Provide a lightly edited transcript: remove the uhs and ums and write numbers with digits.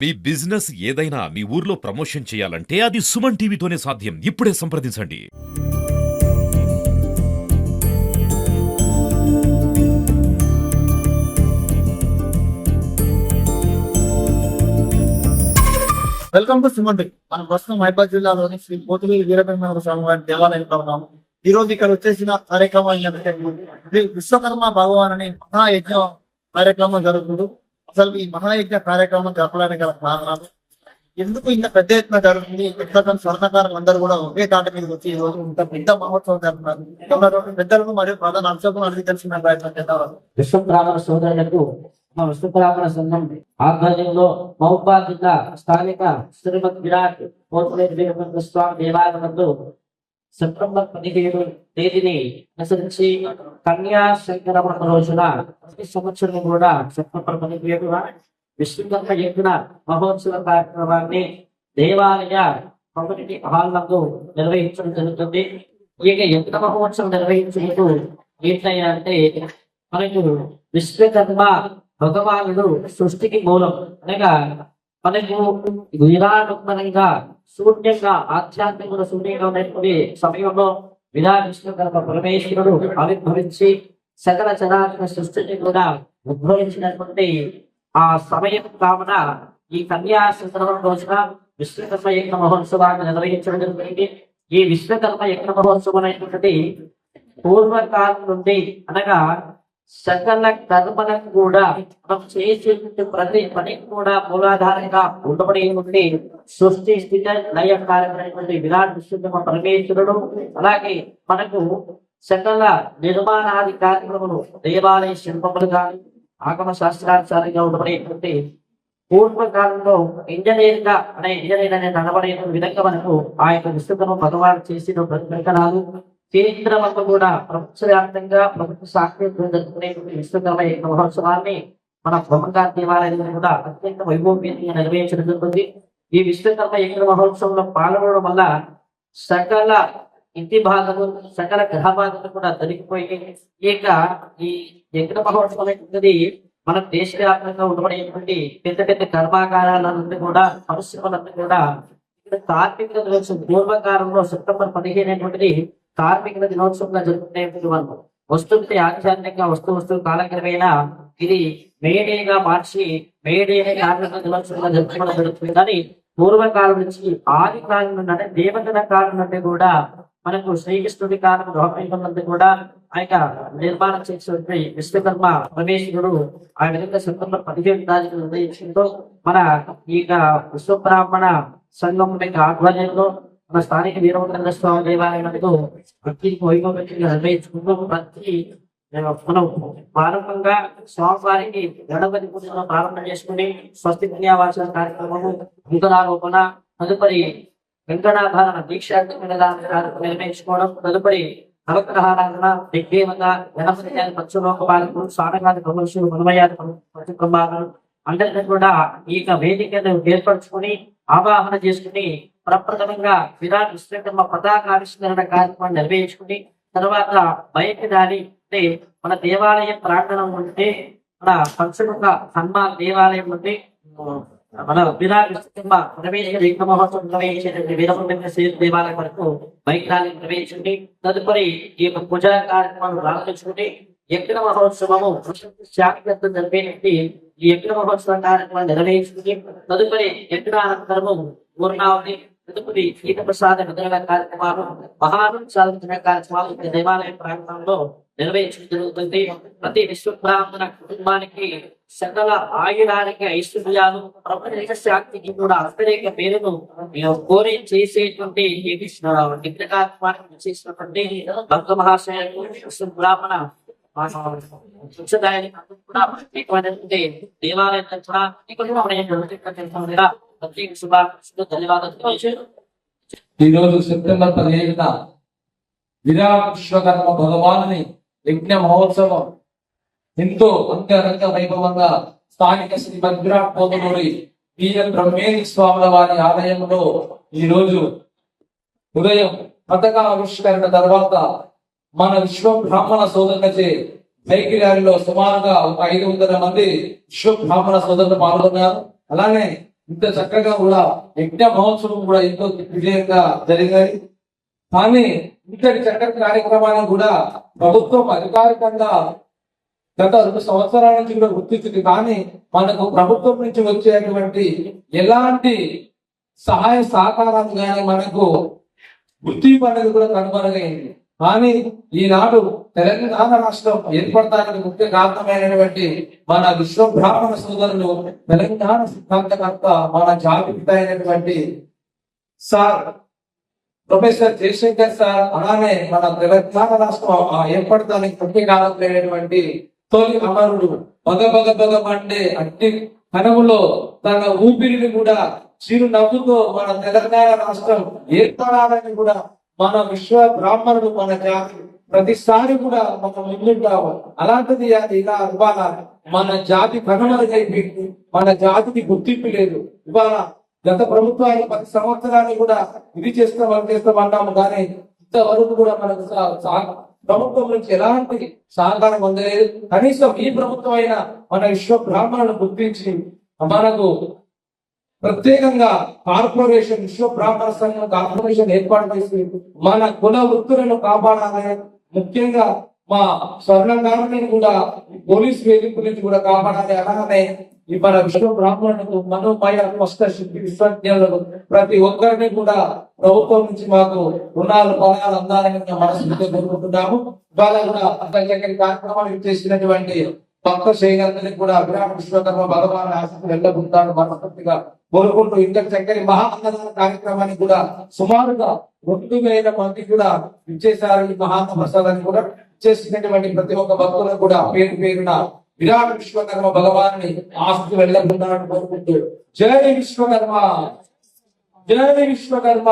మీ business ఏదైనా మీ ఊర్లో promotion చేయాలంటే అది సుమన్ టీవీతోనే సాధ్యం. ఇప్పుడే సంప్రదించండి. Welcome to Suman TV. మనం ప్రస్తుతం మైబాద్ జిల్లాలోని శ్రీ పోతులూరి వీరబ్రహ్మేంద్ర స్వామి వారి దేవాలయంలో ఉన్నాము. ఈ రోజు ఇక్కడ వచ్చేసిన కార్యక్రమం ఏంటంటే విశ్వకర్మ భగవాన్ అనే మహాయజ్ఞ కార్యక్రమం జరుగుతుంది. అసలు ఈ మహాయజ్ఞ కార్యక్రమం జరపడానికి గల కారణాలు, ఎందుకు ఇంత పెద్ద ఎత్తున జరుగుతుంది, ఎక్కడ స్వర్ణకారులు అందరూ కూడా ఒకే తాట మీదకి వచ్చి ఈ రోజు ఇంత పెద్ద మహోత్సవం జరుగుతున్నారు. పెద్దలను మరియు ప్రధాన అంశాలను అడిగి తెలిసిన ప్రయత్నం చేద్దాం. విశ్వబ్రాహ్మణ సోదరులకు మా విశ్వబ్రాహ్మణ సంఘం ఆధ్వర్యంలో మహబూబాద్ జిల్లా స్థానిక శ్రీమద్ విరాట్ పోతులూరి వీరబ్రహ్మేంద్ర స్వామి దేవాలయం నందు సెప్టెంబర్ 17 తేదీని అనుసరించి కన్యా శంకరమణ రోజున ప్రతి సంవత్సరం కూడా సెప్టెంబర్ 17న విశ్వకర్మ యజ్ఞ మహోత్సవ కార్యక్రమాన్ని దేవాలయ కమ్యూనిటీ హాల్ నందు నిర్వహించడం జరుగుతుంది. ఈ యజ్ఞ మహోత్సవం నిర్వహించేందుకు ఏంటంటే మనకు విశ్వకర్మ భగవానుడు సృష్టికి మూలం అనగా మనకు విరాటంగా శూన్యంగా ఆధ్యాత్మిక శూన్యంగా ఉన్నటువంటి సమయంలో విరాట్ విశ్వకర్మ పరమేశ్వరుడు ఆవిర్భవించి సకల చరాచర సృష్టిని కూడా ఉద్భవించినటువంటి ఆ సమయం కావున ఈ కన్యా సందర్భం రోజున విశ్వకర్మ యజ్ఞ మహోత్సవాన్ని నిర్వహించడం జరిగింది. ఈ విశ్వకర్మ యజ్ఞ మహోత్సవం అనేటువంటి పూర్వకాలం నుండి అనగా సకల కర్మలకు కూడా మనం చేసే ప్రతి పనికి కూడా మూలాధారంగా ఉండబడి ఉండి సృష్టి స్థితి లయకారమైనటువంటి విరాట్ విశ్వకర్మ పరమేశ్వరుడు, అలాగే మనకు సకల నిర్మాణాది కార్యక్రమాలు దేవాలయ శిల్పములు కానీ ఆగమ శాస్త్రానుసారంగా ఉండబడేటువంటి పూర్వకాలంలో ఇంజనీర్ అనే నడబడే విధంగా మనకు ఆ యొక్క విశ్వకర్మ భగవాన్ చేసిన ప్రతికరణాలు కేంద్రమంతా కూడా ప్రపంచవ్యాప్తంగా ప్రభుత్వ సాక్షిత్వం జరుపుకునేటువంటి విశ్వకర్మ యజ్ఞ మహోత్సవాన్ని మన బ్రహ్మగారి దేవాలయంలో కూడా అత్యంత వైభవపేతంగా నిర్వహించడం జరుగుతుంది. ఈ విశ్వకర్మ యజ్ఞ మహోత్సవంలో పాల్గొనడం వల్ల సకల ఇంటి భాగము సకల గ్రహ భాగములు కూడా తొలగిపోయి ఈ యజ్ఞ మహోత్సవం అనేది మన దేశవ్యాప్తంగా ఉండబడేటువంటి పెద్ద పెద్ద కర్మాగారాల నుండి కూడా పరిశ్రమలన్నీ కూడా కార్మిక దినోత్సవం పూర్వకాలంలో సెప్టెంబర్ 15 కార్మికుల దినోత్సవంగా జరుపుకునేటువంటి మనం వస్తుంది. ఆధ్యాత్మికంగా వస్తువు కాలక్రమేణా ఇది మేడేగా మార్చి మేడేనే కార్మిక దినోత్సవంగా జరుపుకోవడం జరుగుతుంది. కానీ పూర్వకాలం నుంచి ఆది కాలం నుండి దేవతల కాలం నుండి కూడా మనకు శ్రీకృష్ణుడి కాలం గృహపీఠం నుండి కూడా ఆ యొక్క నిర్మాణం చేసినటువంటి విశ్వకర్మ పరమేశ్వరుడు ఆ విధంగా సెప్టెంబర్ 17 తారీఖు నిర్ణయించడంతో మన ఈ విశ్వబ్రాహ్మణ సంఘం యొక్క ఆధ్వర్యంలో మన స్థానిక వీరబ్రహ్మేంద్ర స్వామి దేవాలయంలో ప్రతి వైభవంగా నిర్వహించుకుంటూ ప్రతి మనం ప్రారంభంగా స్వామివారికి గణపతి పూజను ప్రారంభం చేసుకుని స్వస్తి పుణ్యావాసన కార్యక్రమము, అంకరారోపణ, తదుపరి వెంకటాధారణ దీక్షార్థం నిర్వహించుకోవడం, తదుపరి నవగ్రహారాధన, దిగ్దేవత, గణపతి పక్షలోకపాలకు, స్వామిగారి కమర్షులు, మనమయాది ప్రమాణాలు అందరినీ కూడా ఈ వేదికను ఏర్పరచుకుని ఆవాహన చేసుకుని ప్రప్రథమంగా విరాట్ విశ్వకర్మ పతాకావిష్కరణ కార్యక్రమాన్ని నిర్వహించుకుని తర్వాత బయటి దాడి అంటే మన దేవాలయ ప్రాంగణం ఉంటే మన పంచముఖ హనుమాన్ దేవాలయం నుండి మన విరాట్ విశ్వకర్మ పరమేశ్వర యజ్ఞ మహోత్సవం నిర్వహించేటువంటి వీరబ్రహ్మేంద్ర దేవాలయం వరకు బైక్ ర్యాలీ నిర్వహించుకుని తదుపరి ఈ యొక్క పూజా కార్యక్రమాన్ని ప్రారంభించుకుని యజ్ఞ మహోత్సవము శాఖతో జరిపేటువంటి ఈ యజ్ఞ మహోత్సవ కార్యక్రమాన్ని నిర్వహించుకుని తదుపరి యజ్ఞానంతరము పూర్ణావతి, తదుపరి గీత ప్రసాద వితరణ కార్యక్రమాలు, మహానుసాధన కార్యక్రమాలు దేవాలయ ప్రాంగణంలో నిర్వహించడం జరుగుతుంది. ప్రతి విశ్వబ్రాహ్మణ కుటుంబానికి సకల ఆయుధానికి ఐశ్వర్యాలు ప్రపంచ శాంతికి కూడా వ్యతిరేక పేరును కోరి చేసేటువంటి యజ్ఞ కార్యక్రమాన్ని చేసినటువంటి భక్త మహాశయులకు విశ్వబ్రాహ్మణ దేవాలయం ఈ రోజు సెప్టెంబర్ 17న విరాట్ విశ్వకర్మ భగవానుని యజ్ఞ మహోత్సవం ఎంతో అంగరంగ వైభవంగా స్థానిక శ్రీమద్ విరాట్ పోతులూరి వీరబ్రహ్మేంద్ర స్వాముల వారి ఆలయంలో ఈ రోజు ఉదయం పతాకావిష్కరణ తర్వాత మన విశ్వ బ్రాహ్మణ సోదరులచే బైక్ ర్యాలీలో సుమారుగా 500 మంది విశ్వ బ్రాహ్మణ సోదరులు పాల్గొన్నారు. అలానే ఇంత చక్కగా కూడా యజ్ఞ మహోత్సవం కూడా ఎంతో విజయంగా జరిగాయి. కానీ ఇంతటి చక్కటి కార్యక్రమాన్ని కూడా ప్రభుత్వం అధికారికంగా గత 2 సంవత్సరాల నుంచి కూడా గుర్తించింది. కానీ మనకు ప్రభుత్వం నుంచి వచ్చేటువంటి ఎలాంటి సహాయ సహకారాలు కానీ మనకు గుర్తింపు అనేది కూడా కనుగొనగైంది. కానీ ఈనాడు తెలంగాణ రాష్ట్రం ఏర్పడటానికి ముఖ్య కారణమైనటువంటి మన విశ్వ బ్రాహ్మణ సోదరులు, తెలంగాణ సిద్ధాంతకర్త, మన జాతిపిత అయినటువంటి సార్ ప్రొఫెసర్ జయశంకర్ సార్, అలానే మన తెలంగాణ రాష్ట్రం ఏర్పడటానికి ముఖ్య కారణమైనటువంటి తొలి అమరుడు బగబగబగమంటే అట్టి కనవులో తన ఊపిరిని కూడా చిరు నవ్వుతో మన తెలంగాణ రాష్ట్రం ఏర్పడాలని కూడా మన విశ్వ బ్రాహ్మణుడు మన జాతి ప్రతిసారి కూడా మనం ముందుంటాము. అలాంటిది అది ఇలా ఇవాళ మన జాతి కనుమరుగైపోయింది, మన జాతికి గుర్తింపు లేదు. ఇవాళ గత ప్రభుత్వాలు 10 సంవత్సరాలు కూడా ఇది చేస్తామన్నాము, కానీ ఇంతవరకు కూడా మనకు ప్రభుత్వం నుంచి ఎలాంటి సహకారం పొందలేదు. కనీసం ఈ ప్రభుత్వం అయినా మన విశ్వ బ్రాహ్మణులను గుర్తించి మనకు ప్రత్యేకంగా కార్పొరేషన్, విశ్వ బ్రాహ్మణ సంఘం కార్పొరేషన్ ఏర్పాటు చేసి మన కుల వృత్తులను కాపాడాలని, ముఖ్యంగా మా స్వర్ణకారుని కూడా పోలీస్ వేదిక నుంచి కూడా కాపాడాలి. అలానే ఈ మన విశ్వ బ్రాహ్మణులకు మనోమయ స్పష్ట శుద్ధి విశ్వజ్ఞులకు ప్రతి ఒక్కరిని కూడా ప్రభుత్వం నుంచి మాకు రుణాలు పొలాలు అందాలని మనస్ఫూర్తిగా కోరుకుంటున్నాము. ఇవాళ కూడా అంతర్జాతీయ కార్యక్రమాలు చేసినటువంటి భక్త శ్రేణులందరికీ కూడా విరాట్ విశ్వకర్మ భగవాన్ ఆశీస్సులు వెళ్ళబుతాను మనస్ఫూర్తిగా కోరుకుంటూ, ఇంతటి చక్కని మహా అన్నదాన కార్యక్రమాన్ని కూడా సుమారుగా 2,000 మంది కూడా ఇచ్చేసారు. ఈ మహాత్మ ప్రసాదాన్ని కూడా చేసినటువంటి ప్రతి ఒక్క భక్తులకు కూడా పేరు పేరున విరాట్ విశ్వకర్మ భగవాన్ని ఆశీస్సులు వెళ్ళబుతాను కోరుకుంటూ, జై విశ్వకర్మ, జై విశ్వకర్మ.